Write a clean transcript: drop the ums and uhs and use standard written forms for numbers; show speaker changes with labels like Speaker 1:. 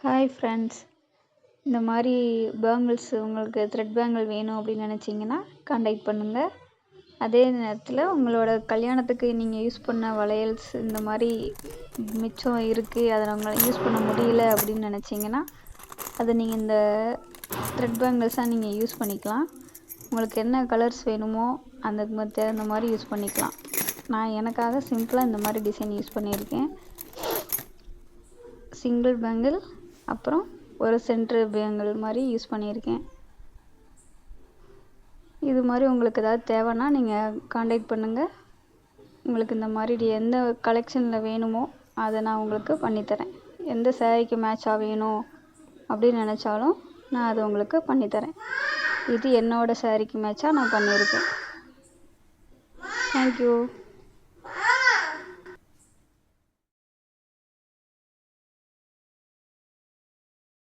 Speaker 1: Hi friends, இந்த மாதிரி bangles உங்களுக்கு த்ரெட் பேங்கிள் வேணும் அப்படின்னு நினச்சிங்கன்னா கான்டாக்ட் பண்ணுங்கள். அதே நேரத்தில் உங்களோட கல்யாணத்துக்கு நீங்கள் யூஸ் பண்ண வளையல்ஸ் இந்த மாதிரி மிச்சம் இருக்குது, அதை உங்களால் யூஸ் பண்ண முடியல அப்படின்னு நினச்சிங்கன்னா அதை நீங்கள் இந்த த்ரெட் பேங்கிள்ஸாக நீங்கள் யூஸ் பண்ணிக்கலாம். உங்களுக்கு என்ன கலர்ஸ் வேணுமோ அந்த தகுந்த மாதிரி யூஸ் பண்ணிக்கலாம். நான் எனக்காக சிம்பிளாக இந்த மாதிரி டிசைன் யூஸ் பண்ணியிருக்கேன். சிங்கிள் பேங்கிள் அப்புறம் ஒரு சென்டர் பேங்கிள் மாதிரி யூஸ் பண்ணியிருக்கேன். இது மாதிரி உங்களுக்கு ஏதாவது தேவைன்னா நீங்கள் கான்டாக்ட் பண்ணுங்கள். உங்களுக்கு இந்த மாதிரி எந்த கலெக்ஷனில் வேணுமோ அதை நான் உங்களுக்கு பண்ணித்தரேன். எந்த சாரீக்கு மேட்சாக வேணும் அப்படின்னு நினச்சாலும் நான் அதை உங்களுக்கு பண்ணித்தரேன். இது என்னோடய சாரீக்கு மேட்சாக நான் பண்ணியிருக்கேன். தேங்க்யூ.